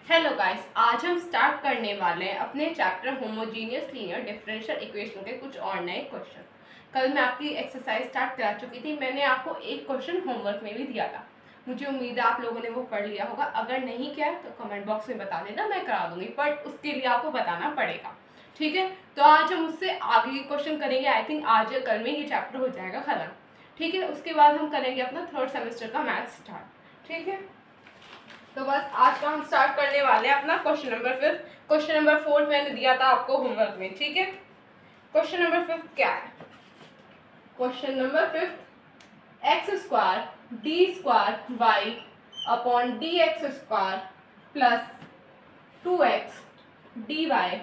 Hello guys, आज हम start करने वाले हैं अपने chapter homogeneous linear differential equation के कुछ और नए क्वेश्चन। कल मैं आपकी एक्सरसाइज स्टार्ट करा चुकी थी। मैंने आपको एक क्वेश्चन होमवर्क में भी दिया था। मुझे उम्मीद है आप लोगों ने वो पढ़ लिया होगा। अगर नहीं किया तो कमेंट बॉक्स में बता देना, मैं करा दूंगी, बट उसके लिए आपको बताना पड़ेगा। ठीक है, तो आज हम उससे आगे के क्वेश्चन करेंगे। आई थिंक आज या कल में ये चैप्टर हो जाएगा खत्म। ठीक है, उसके बाद हम करेंगे अपना थर्ड सेमेस्टर का मैथ स्टार्ट। ठीक है, तो बस आज का हम स्टार्ट करने वाले हैं अपना क्वेश्चन नंबर 5। क्वेश्चन नंबर 4 मैंने दिया था आपको होमवर्क में। ठीक है, क्वेश्चन नंबर 5 क्या है? Question number 5, x square d square y upon d x square plus 2x d y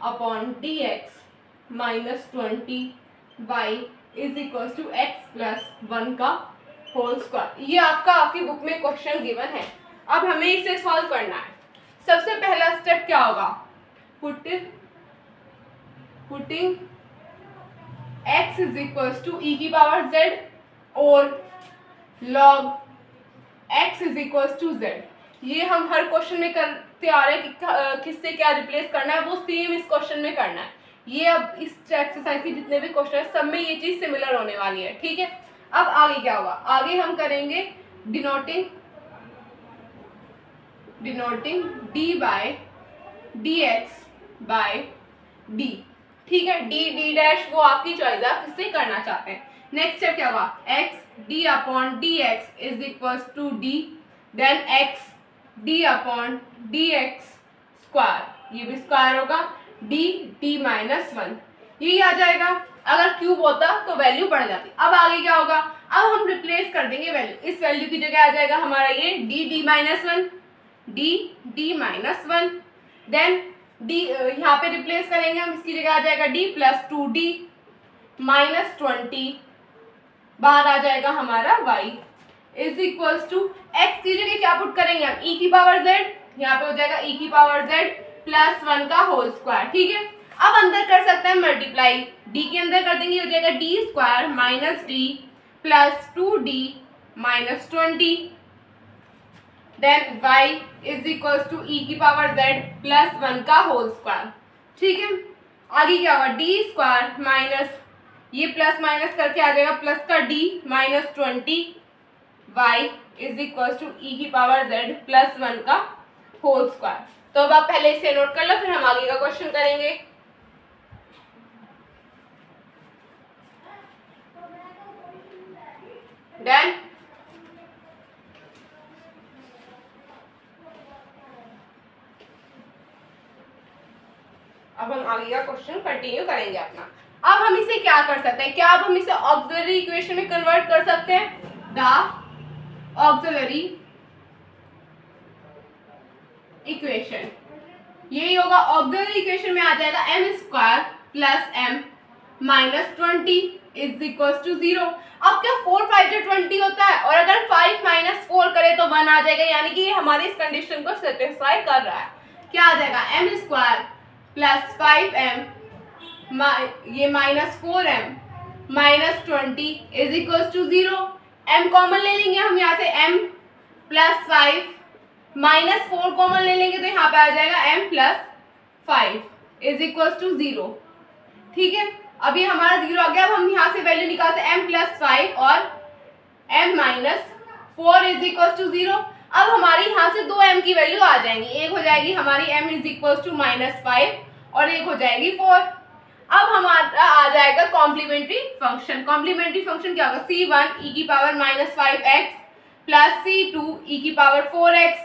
upon d x minus 20y is equal to x plus 1 का होल स्क्वायर। ये आपका आपकी बुक में क्वेश्चन गिवन है। अब हमें इसे सॉल्व करना है। सबसे पहला स्टेप क्या होगा? Putting x is equal to E की पावर z और log x is equal to z। ये हम हर क्वेश्चन में करते आ रहे हैं कि किससे क्या रिप्लेस करना है, वो सेम इस क्वेश्चन में करना है। ये अब इस एक्सरसाइज के जितने भी क्वेश्चन है सब में ये चीज सिमिलर होने वाली है। ठीक है, अब आगे क्या होगा? आगे हम करेंगे denoting d by d x by d. ठीक है, डी डी डैश वो आपकी चॉइस है, आप किससे करना चाहते हैं। नेक्स्ट स्टेप क्या होगा? X d upon d x is equal to d, then x d upon d x square, ये भी स्क्वायर होगा, डी डी माइनस 1, यही आ जाएगा। अगर क्यूब होता तो वैल्यू बढ़ जाती। अब आगे क्या होगा? अब हम रिप्लेस कर देंगे वैल्यू। इस वैल्यू की जगह आ जाएगा हमारा ये d d minus 1, d d minus 1, then d यहाँ पे रिप्लेस करेंगे हम, इसकी जगह आ जाएगा डी प्लस 2d माइनस 20, बाहर आ जाएगा हमारा y is equals to x की जगह क्या पुट करेंगे हम? e की पावर z, यहाँ पे हो जाएगा e की पावर z प्लस 1 का होल स्क्वायर। ठीक है, अब अंदर कर सकते हैं मल्टीप्लाई, d के अंदर कर देंगे, हो जाएगा d square minus d plus 2d minus 20, then y is equal to e की पावर z प्लस 1 का होल स्क्वायर। ठीक है, आगे क्या होगा? डी स्क्वायर माइनस ये प्लस माइनस करके आ जाएगा प्लस का d minus 20, y is equal to e की पावर z प्लस 1 का होल स्क्वायर। तो अब आप पहले इसे नोट कर लो, फिर हम आगे का क्वेश्चन करेंगे। डन। अब हम आगे का क्वेश्चन कंटिन्यू करेंगे अपना। अब हम इसे क्या कर सकते हैं? क्या अब हम इसे ऑक्सिलरी इक्वेशन में कन्वर्ट कर सकते हैं? द ऑक्सिलरी इक्वेशन यही होगा। ऑक्सिलरी इक्वेशन में आ जाएगा m square plus m minus 20 is equal to 0। अब क्या 4 5 जो 20 होता है, और अगर 5 माइनस 4 करे तो 1 आ जाएगा, यानी कि ये हमारी इस कंडीशन को सेटिस्फाई कर रहा है। क्या आ जाएगा? एम स्क्वायर प्लस 5m ये minus 4m minus 20 is equal to 0। m common ले लेंगे हम यहाँ से, m प्लस 5 माइनस 4 कॉमन ले लेंगे तो यहाँ पे आ जाएगा m plus 5 is equal to 0। ठीक है, अब ये हमारा 0 आ गया। अब हम यहाँ से वैल्यू निकालते हैं m प्लस 5 और m minus 4 is equal to 0। अब हमारी यहाँ से 2m की वैल्यू आ जाएंगी, एक हो जाएगी हमारी m is equal to minus 5 और एक हो जाएगी 4। अब हमारा आ जाएगा कॉम्प्लीमेंट्री फंक्शन। कॉम्प्लीमेंट्री फंक्शन क्या होगा? c1 e की power minus 5x plus c2 e की पावर 4x।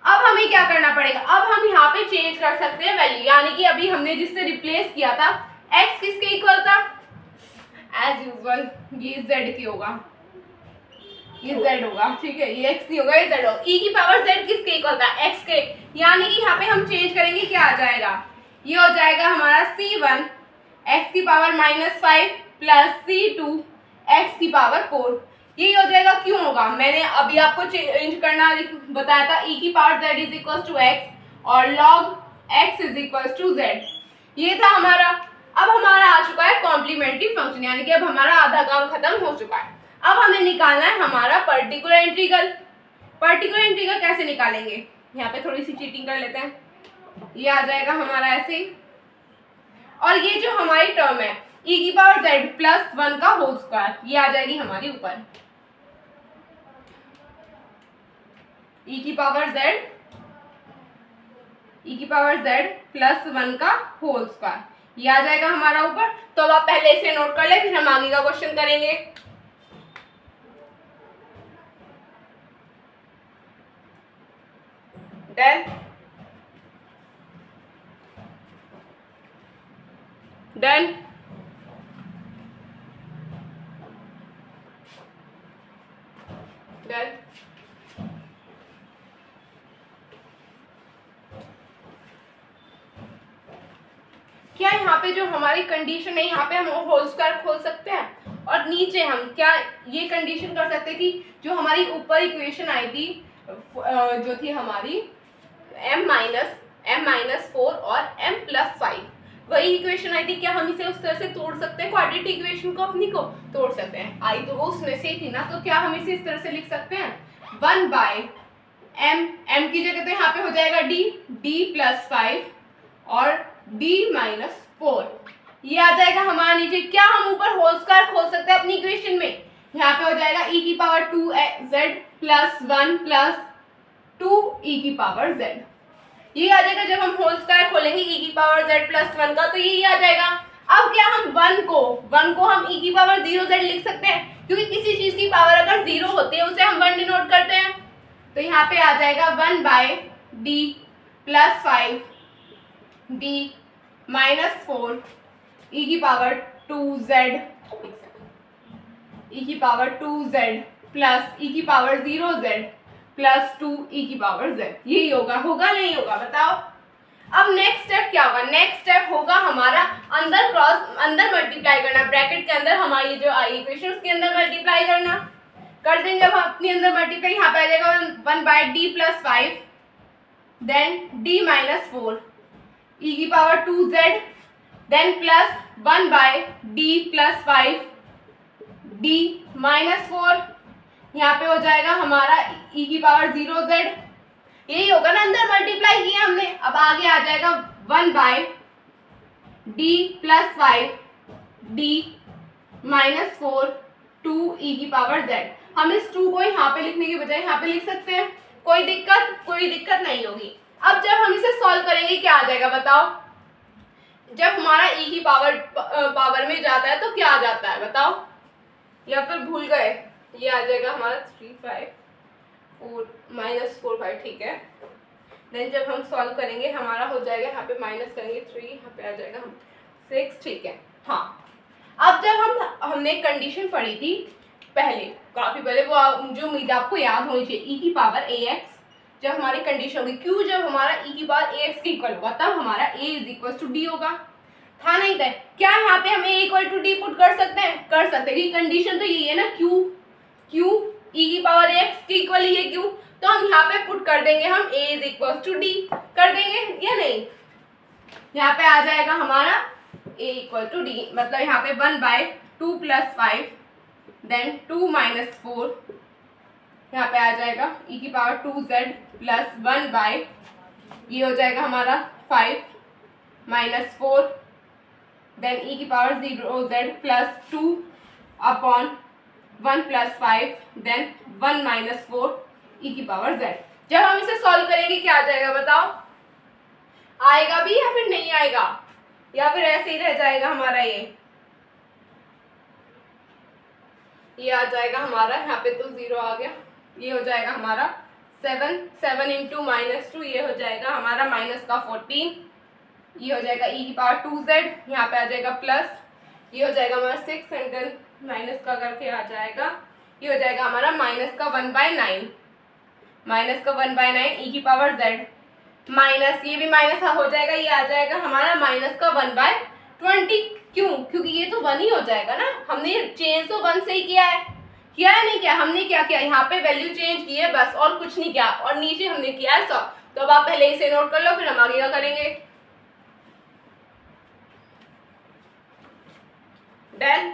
अब हमें क्या करना पड़ेगा? अब हम यहाँ पे चेंज कर सकते हैं वैल्यू, यानी कि अभी हमने जिससे रिप्लेस किया था x किसके इक्वल था? एज यूजुअल ये z की होगा, ये z होगा। ठीक है, ये x नहीं होगा, ये z होगा। e की पावर z किसके इक्वल था? x के, यानी कि यहाँ पे हम चेंज करेंगे, क्या आ जाएगा? ये हो जाएगा हमारा c1 x की power minus 5 plus c2 x की पावर 4। यही हो जाएगा। क्यों होगा? मैंने अभी आपको चेंज करना बताया था, e की power z is equal to x और log x is equal to z, ये था हमारा। अब हमारा आ चुका है कॉम्प्लीमेंट्री फंक्शन, यानी कि अब हमारा आधा काम खत्म हो चुका है। अब हमें निकालना है हमारा पर्टिकुलर इंटीग्रल। पर्टिकुलर इंटीग्रल कैसे निकालेंगे? यहाँ पे थोड़ी सी चीटिंग कर लेते हैं, ये आ जाएगा हमारा ऐसे ही। और ये जो हमारी टर्म है e की पावर z प्लस 1 का होल स्क्वायर, ये आ जाएगी हमारी ऊपर e की पावर z प्लस 1 का होल स्क्वायर, ये आ जाएगा हमारा ऊपर। तो अब आप पहले इसे नोट कर ले, फिर हम आगे का क्वेश्चन करेंगे। डन डन डन क्या यहाँ पे जो हमारी कंडीशन है, यहाँ पे हम होल स्क्वायर खोल सकते हैं और नीचे हम क्या ये कंडीशन कर सकते हैं कि जो हमारी ऊपर इक्वेशन आई थी जो थी हमारी m-4 और m+5, वही इक्वेशन आई थी, क्या हम इसे उस तरह से तोड़ सकते हैं? क्वाड्रेटिक इक्वेशन को अपनी को तोड़ सकते हैं, आई तो वो उसमें से ही थी ना, तो क्या हम इसे इस तरह से लिख सकते हैं 1/m, m की जगह तो यहाँ पे हो जाएगा d+5 और d-4, ये आ जाएगा हमारा नीचे। क्या हम ऊपर होल स्क्वायर खोल सकते हैं अपनी इक्वेशन में? यहाँ पे हो जाएगा e की power 2z plus 1 plus 2e की पावर z, ये आ जाएगा। जब हम होल स्क्वायर खोलेंगे e की पावर z प्लस 1 का, तो ये आ जाएगा। अब क्या हम 1 को हम e की पावर 0z लिख सकते हैं, क्योंकि किसी चीज की पावर अगर 0 होती है उसे हम 1 डिनोट करते हैं। तो यहाँ पे आ जाएगा 1/d+5 d-4 e की पावर 2z प्लस e की पावर 0z प्लस 2e की पावर z, यही होगा नहीं होगा बताओ। अब नेक्स्ट स्टेप क्या होगा? नेक्स्ट स्टेप होगा हमारा अंदर मल्टीप्लाई करना, ब्रैकेट के अंदर हमारी जो आई इक्वेशन उसके अंदर मल्टीप्लाई करना। कर देंगे अब अपने अंदर मल्टीप्लाई, यहाँ पे आ जाएगा 1/d+5 देन d-4 e की power 2z then plus 1/d+5 d-4, यहाँ पे हो जाएगा हमारा e की पावर 0z, यही होगा ना, अंदर मल्टीप्लाई किया हमने। अब आगे आ जाएगा 1/d+5 d-4 2e की पावर z। हम इस 2 को यहाँ पे लिखने के बजाय यहाँ पे लिख सकते हैं, कोई दिक्कत नहीं होगी। अब जब हम इसे सॉल्व करेंगे क्या आ जाएगा बताओ? जब हमारा e की पावर में जाता है तो क्या आ जाता है बताओ, या फिर भूल गए? ये आ जाएगा हमारा 4 ठीक है। देन जब हम सॉल्व करेंगे हमारा हो जाएगा, यहाँ पे माइनस करेंगे 3, यहाँ पे आ जाएगा 6, ठीक है। हाँ, अब जब हमने कंडीशन पढ़ी थी पहले, काफी पहले, वो जो उम्मीद आपको याद होनी चाहिए, e की पावर ax जब हमारी कंडीशन होगी, q जब हमारा e की पावर ax के इक्वल होगा तब हमारा a = d होगा, था नहीं था? क्या यहाँ पे हम a = d पुट कर सकते हैं? कर सकते हैं, क्योंकि कंडीशन तो यही है ना, q e की पावर ax के इक्वल ही है q, तो हम यहाँ पे पुट कर देंगे, हम a = d कर देंगे या नहीं? यहाँ पे आ जाएगा हमारा a = d, मतलब यहाँ पे 1/2 + 5 देन 2 - 4, यहाँ पे आ जाएगा e की पावर 2z प्लस 1/, ये हो जाएगा हमारा 5 - 4 देन e की power 0z plus 2 upon 1 + 5 then 1 - 4 e की पावर z। जब हम इसे सॉल्व करेंगे क्या आ जाएगा बताओ? आएगा भी या फिर नहीं आएगा, या फिर ऐसे ही रह जाएगा हमारा? ये आ जाएगा हमारा, यहाँ पे तो 0 आ गया, ये हो जाएगा हमारा 7 × -2, ये हो जाएगा हमारा -14, ये हो जाएगा e की पावर 2z, यहाँ पे आ जाएगा प्लस, ये हो जाएगा हमारा 6 एंड देन माइनस का करके आ जाएगा, ये हो जाएगा हमारा -1/9 e की पावर z माइनस, ये भी माइनस हो जाएगा, ये आ जाएगा हमारा -1/20। क्यों? क्योंकि ये तो 1 ही हो जाएगा ना, हमने चेंज तो 1 से ही किया है नहीं किया? हमने क्या किया, यहाँ पे वैल्यू चेंज की है बस, और कुछ नहीं किया, और नीचे हमने किया है 100। तो अब आप पहले इसे नोट कर लो, फिर हम आगे क्या करेंगे। डन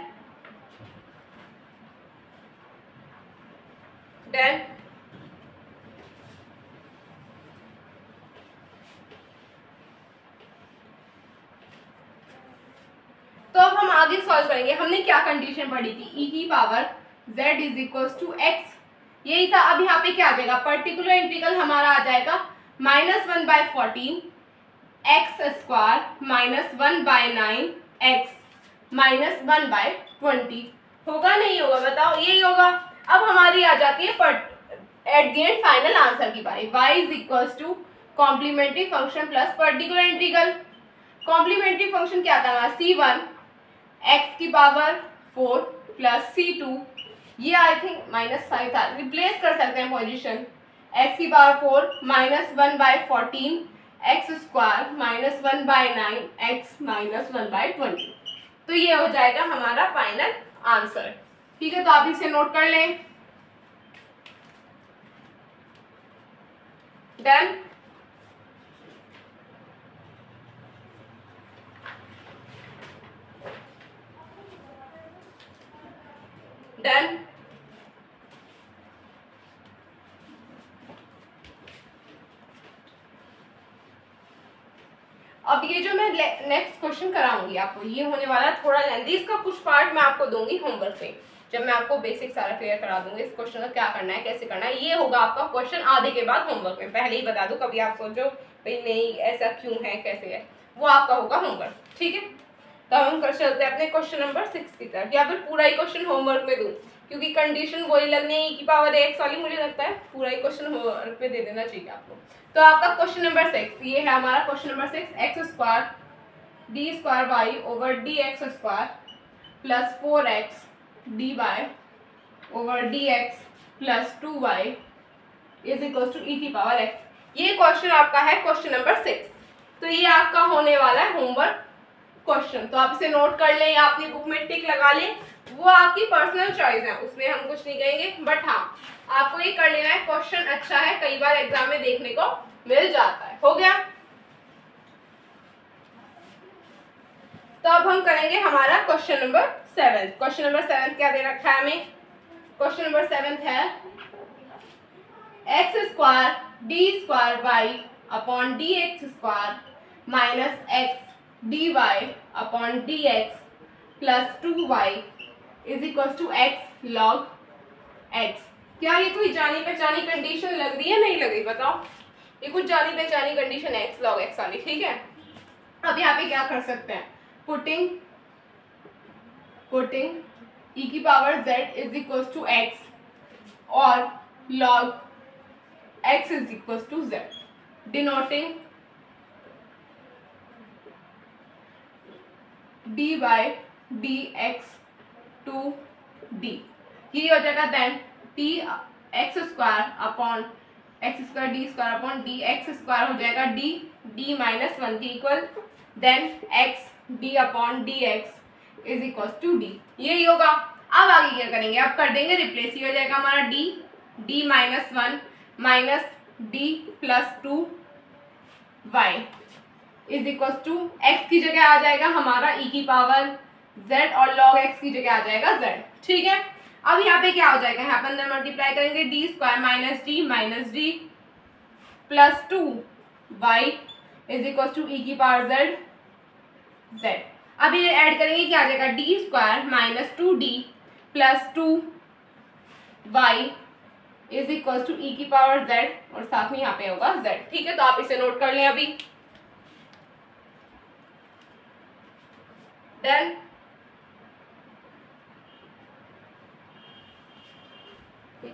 डन आगे सॉल्व करेंगे। हमने क्या कंडीशन पढ़ी थी, e की power z is equal to x, यही था। अब यहाँ पे क्या आ जाएगा, पर्टिकुलर इंटीग्रल हमारा आ जाएगा -1/14 x स्क्वायर -1/9 x -1/20। होगा नहीं होगा बताओ, यही होगा। अब हमारी आ जाती है at the end final answer की बारी। y is equal to complementary function plus particular integral. Complementary function क्या था हमारा, c1 x की पावर 4 प्लस c2, ये आई थिंक -5 था, रिप्लेस कर सकते हैं पोजीशन, x की पावर 4 -1/14 x स्क्वायर -1/9 x -1/20। तो ये हो जाएगा हमारा फाइनल आंसर। ठीक है, तो आप इसे नोट कर लें। डन। डन। अब ये जो मैं नेक्स्ट क्वेश्चन कराऊंगी आपको, ये होने वाला थोड़ा लेंथी, इसका कुछ पार्ट मैं आपको दूंगी होमवर्क में, जब मैं आपको बेसिक सारा क्लियर करा दूंगी। इस क्वेश्चन का क्या करना है, कैसे करना है, ये होगा आपका क्वेश्चन आधे के बाद होमवर्क में। पहले ही बता दूं, कभी आप सोचो भाई नहीं ऐसा क्यों है कैसे है, वो आपका होगा होमवर्क। ठीक है, तो हम कर चलते हैं अपने क्वेश्चन नंबर 6 की तरफ, या फिर पूरा ही क्वेश्चन होमवर्क में दूं, क्योंकि कंडीशन वही लगनी है e की पावर x वाली, मुझे लगता है पूरा ही क्वेश्चन होमवर्क में दे देना चाहिए आपको। तो आपका क्वेश्चन नंबर 6, ये है हमारा क्वेश्चन नंबर 6, x स्क्वायर d square y over d x square plus 4x d y over d x plus 2y is equal to e की पावर x। ये क्वेश्चन आपका है क्वेश्चन नंबर 6। तो ये आपका होने वाला है होमवर्क क्वेश्चन, तो आप इसे नोट कर लें या अपनी बुक में टिक लगा लें, वो आपकी पर्सनल चॉइस है, उसमें हम कुछ नहीं कहेंगे। बट हाँ, आपको ये कर लेना है, क्वेश्चन अच्छा है, कई बार एग्जाम में देखने को मिल जाता है। हो गया। तो अब हम करेंगे हमारा क्वेश्चन नंबर 7। क्वेश्चन नंबर 7 क्या दे रखा है हमें, क्वेश्चन नंबर 7 है x स्क्वायर d square y upon d x square minus x d y upon d x plus 2y is equal to x log x। क्या ये कोई जानी पहचानी कंडीशन लग रही है, नहीं लग रही बताओ, ये कुछ जानी पहचानी कंडीशन है x log x वाली। ठीक है, अब यहाँ पे क्या कर सकते हैं, पुटिंग e की power z is equal to x और log x is equal to z, denoting dy dx to d, ये हो जाएगा then t x square upon x स्क्वायर d square upon d x square हो जाएगा d minus 1 के equal, then x d upon d x is equal to d, यही होगा। अब आगे क्या करेंगे, अब कर देंगे रिप्लेस, ये हो जाएगा हमारा d minus 1 minus d plus 2y is equal to x की जगह आ जाएगा हमारा e की पावर z और log x की जगह आ जाएगा z। ठीक है, अब यहाँ पे क्या हो जाएगा, यहाँ पे अंदर मल्टीप्लाई करेंगे d square minus d plus 2y is equal to e की पावर z। अब ये ऐड करेंगे क्या आ जाएगा, d square minus 2d plus 2y is equal to e की पावर z और साथ में यहाँ पे होगा z। ठीक है, तो आप इसे नोट कर लें अभी। डन।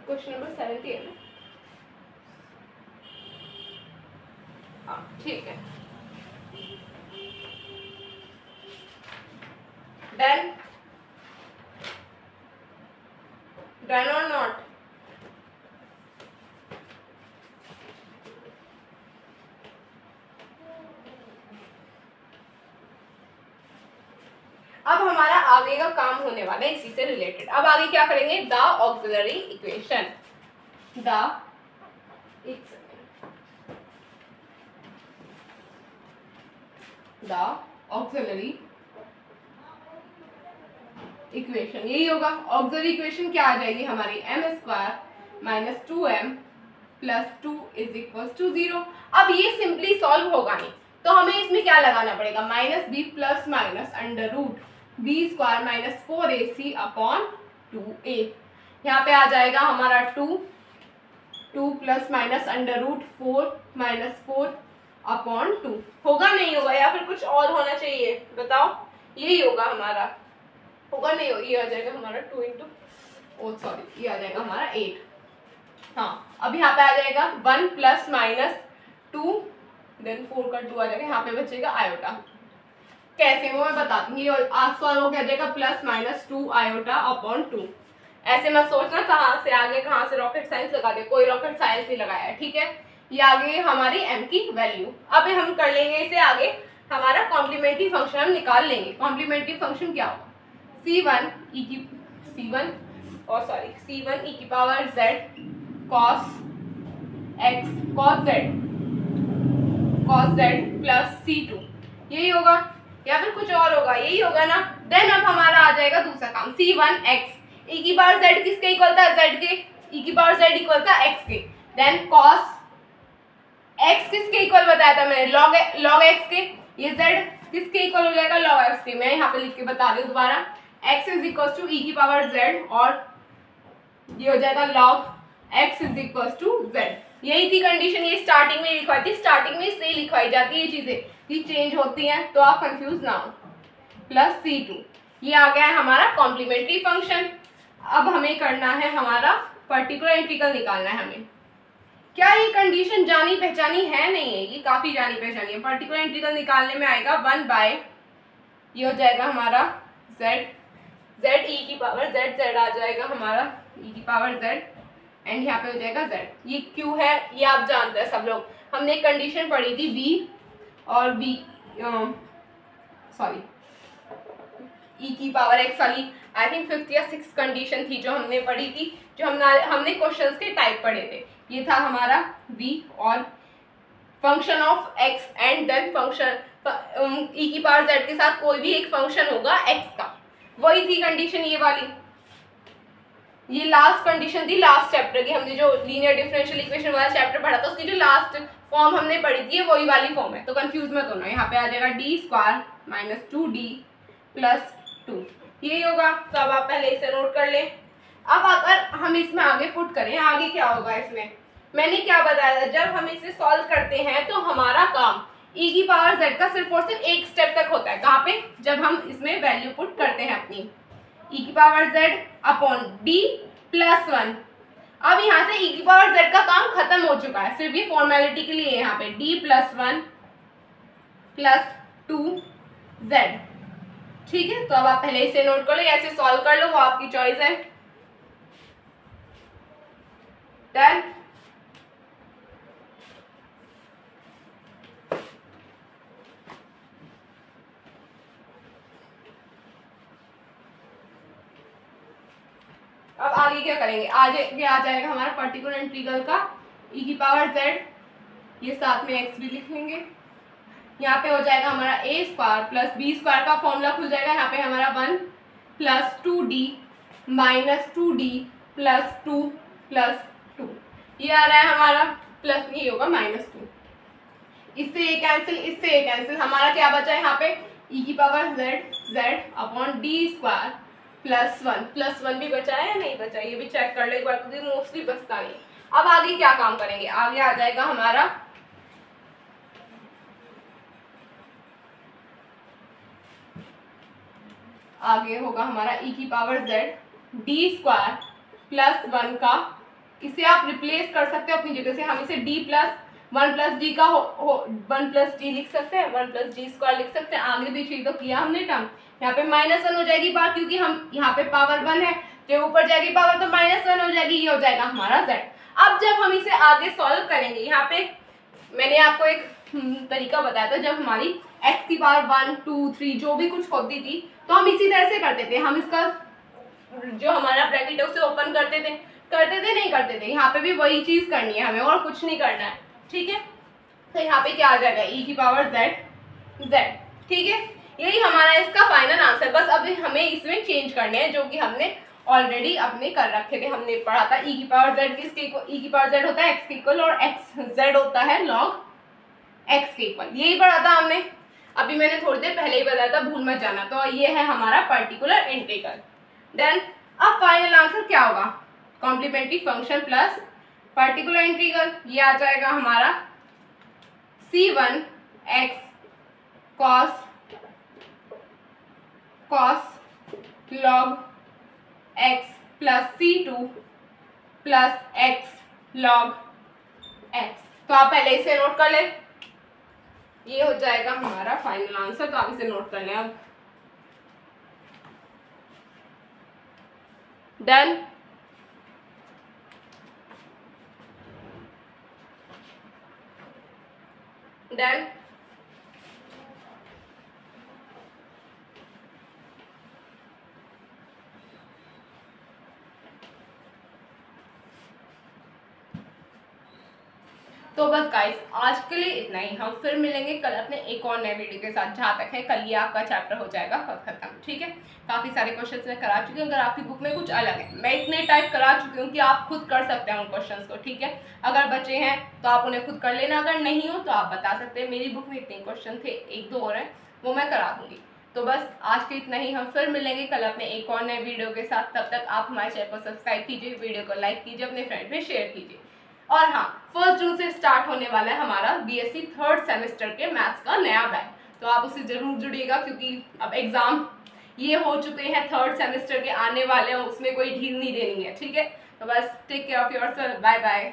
क्वेश्चन नंबर 70 है ना, हाँ ठीक है। डन, डन और नॉट, अब हमारा आगे का काम होने वाला है इसी से रिलेटेड। अब आगे क्या करेंगे, the auxiliary equation, the auxiliary equation, यही होगा। ऑक्सिलरी इक्वेशन क्या आ जाएगी हमारी, m square minus 2m plus 2 is equal to 0। अब ये सिंपली सॉल्व होगा नहीं, तो हमें इसमें क्या लगाना पड़ेगा, minus b plus minus under root b square minus 4ac upon 2a। यहाँ पे आ जाएगा हमारा 2 plus minus under root 4 minus 4 upon 2। होगा नहीं होगा या फिर कुछ और होना चाहिए बताओ? यही होगा हमारा, होगा नहीं होगा, ये आ जाएगा हमारा 2 इंटू ये आ जाएगा हमारा 8। हाँ अब यहाँ पे आ जाएगा 1 प्लस माइनस 2 देन 4 का 2 आ जाएगा, यहाँ पे बचेगा आयोटा। कैसे वो मैं बताती हूँ। ये सॉल्व हो जाएगा प्लस माइनस 2 आयोटा अपॉन 2। ऐसे मत सोचना कहाँ से आगे कहाँ से रॉकेट साइंस लगा दिया, कोई रॉकेट साइंस नहीं लगाया है, ठीक है। ये आगे हमारी m की वैल्यू। अब हम कर लेंगे इसे आगे, हमारा कॉम्प्लीमेंट्री फंक्शन हम निकाल लेंगे। कॉम्प्लीमेंट्री फंक्शन क्या होगा? c1 e की power z cos z plus c2, यही होगा या फिर कुछ और होगा? यही होगा ना। देन अब हमारा आ जाएगा दूसरा काम, c1x e की पावर z किसके इक्वल था? z के। e की पावर z इक्वल था x के। देन cos x किसके इक्वल बताया था मैंने? log x के। ये z किसके इक्वल हो जाएगा? log x के। मैं यहाँ पे लिख के बता रही हूँ दोबारा, x is equal to e की पावर z और ये हो जाएगा log x is equal to z। यही थी कंडीशन, ये स्टार्टिंग में लिखवाई थी। स्टार्टिंग में इसलिए लिखवाई जाती है ये चीजें, ये चेंज होती हैं तो आप कंफ्यूज ना हो। प्लस c2, ये आ गया है हमारा कॉम्प्लीमेंट्री फंक्शन। अब हमें करना है हमारा पर्टिकुलर इंटीग्रल निकालना है हमें। क्या ये कंडीशन जानी पहचानी है? नहीं है, ये काफी जानी पहचानी है। पर्टिकुलर इंटीग्रल निकालने में आएगा 1 बाय ये हो जाएगा हमारा z e की पावर z आ जाएगा हमारा e की पावर z एंड यहाँ पे हो जाएगा z। ये क्यों है ये आप जानते हैं सब लोग, हमने एक कंडीशन पढ़ी थी b और b e की पावर x वाली, आई थिंक 5th या 6th कंडीशन थी जो हमने पढ़ी थी, जो हमने क्वेश्चंस के टाइप पढ़े थे। ये था हमारा v और function of x and then function e की पावर z के साथ कोई भी एक फंक्शन होगा x का, वही थी कंडीशन ये वाली। ये लास्ट कंडीशन थी लास्ट चैप्टर की, हमने जो लीनियर डिफरेंशियल इक्वेशन वाला चैप्टर पढ़ा था उसकी जो लास्ट फॉर्म हमने पढ़ी थी वही वाली फॉर्म है, तो कंफ्यूज मत होना। यहाँ पे आ जाएगा d square minus 2d plus 2, यही होगा। तो अब आप पहले इसे नोट कर लें। अब अगर हम इसमें आगे पुट करें, आगे क्या होगा इसमें, मैंने क्या बताया था, जब हम इसे सॉल्व करते हैं तो हमारा काम e की पावर z का सिर्फ और सिर्फ एक स्टेप तक होता है। कहाँ पे? जब हम इसमें वैल्यू पुट करते हैं अपनी e की power z upon d plus 1। अब यहाँ से e की पावर z का काम खत्म हो चुका है, सिर्फ ये फॉर्मेलिटी के लिए यहाँ पे d प्लस 1 प्लस 2z, ठीक है। तो अब आप पहले इसे नोट कर लो, ऐसे सॉल्व कर लो, वो आपकी चॉइस है। डन। अब आगे क्या करेंगे, आगे आ जाएगा हमारा पर्टिकुलर इंटीग्रल का e की पावर z, ये साथ में x भी लिख लेंगे। यहाँ पे हो जाएगा हमारा a square plus b square का फॉर्मूला खुल जाएगा। यहाँ पे हमारा 1 plus 2d minus 2d plus 2 plus 2, ये आ रहा है हमारा, प्लस नहीं होगा माइनस 2, इससे ये कैंसिल, इससे ये कैंसिल, हमारा क्या बचा है यहाँ पे e की power z upon d square plus 1 भी बचा है या नहीं बचा, ये भी चेक कर लो एक बार, क्योंकि मोस्टली बचता नहीं। अब आगे क्या काम करेंगे, आगे आ जाएगा हमारा आगे होगा हमारा e की power z d square plus 1 का, इसे आप रिप्लेस कर सकते हो अपनी जगह से। हम इसे d प्लस 1 प्लस डी का 1 प्लस डी लिख सकते हैं, 1 प्लस डी स्क्वायर लिख सकते हैं। आगे भी चीज तो किया हमने टर्म, यहाँ पे माइनस 1 हो जाएगी बात, क्योंकि हम यहाँ पे पावर 1 है, जो ऊपर जाएगी पावर तो माइनस 1 हो जाएगी, ये हो जाएगा हमारा z। अब जब हम इसे आगे सॉल्व करेंगे, यहाँ पे मैंने आपको एक तरीका बताया था, जब हमारी x की पावर 1 2 3 जो भी कुछ होती थी तो हम इसी तरह से करते थे। हम इसका जो हमारा ब्रैकेट है उसे ओपन करते थे नहीं करते थे, यहाँ पे भी वही चीज करनी है हमें, और कुछ नहीं करना है, ठीक है। तो यहाँ पे क्या आ जाएगा e की पावर z, ठीक है। यही हमारा इसका फाइनल आंसर, बस अभी हमें इसमें चेंज करने हैं जो कि हमने ऑलरेडी अपने कर रखे थे। हमने पढ़ा था e की पावर z किसके इक्वल, e की पावर z होता है x के इक्वल और z होता है log x के इक्वल, यही पढ़ा था हमने। अभी मैंने थोड़ी देर पहले ही बताया था, भूल मत जाना। तो ये है हमारा पर्टिकुलर इंटीग्रल। देन अब फाइनल आंसर क्या होगा, complementary function plus particular integral, ये आ जाएगा हमारा c1 x cos log x plus c2 plus x log x। तो आप पहले इसे नोट कर लें, ये हो जाएगा हमारा फाइनल आंसर। तो आप इसे नोट कर लें अब। डन। डन। तो बस गाइस आज के लिए इतना ही। हम फिर मिलेंगे कल अपने एक और नए वीडियो के साथ। जहाँ तक है कल ये आपका चैप्टर हो जाएगा खत्म, ठीक है। काफ़ी सारे क्वेश्चंस मैं करा चुकी हूँ, अगर आपकी बुक में कुछ अलग है मैं इतने टाइप करा चुकी हूँ कि आप खुद कर सकते हैं उन क्वेश्चंस को, ठीक है। अगर बचे हैं तो आप उन्हें खुद कर लेना, अगर नहीं हो तो आप बता सकते हैं मेरी बुक में इतने क्वेश्चन थे, एक दो और हैं वो मैं करा दूंगी। तो बस आज के इतना ही। हम फिर मिलेंगे कल अपने एक और नए वीडियो के साथ। तब तक आप हमारे चैनल को सब्सक्राइब कीजिए, वीडियो को लाइक कीजिए, अपने फ्रेंड में शेयर कीजिए। और हाँ, 1 जून से स्टार्ट होने वाला है हमारा बीएससी थर्ड सेमेस्टर के मैथ्स का नया बैच, तो आप उससे जरूर जुड़िएगा क्योंकि अब एग्जाम ये हो चुके हैं, थर्ड सेमेस्टर के आने वाले हैं, उसमें कोई ढील नहीं देनी है, ठीक है। तो बस take care of yourself, bye bye.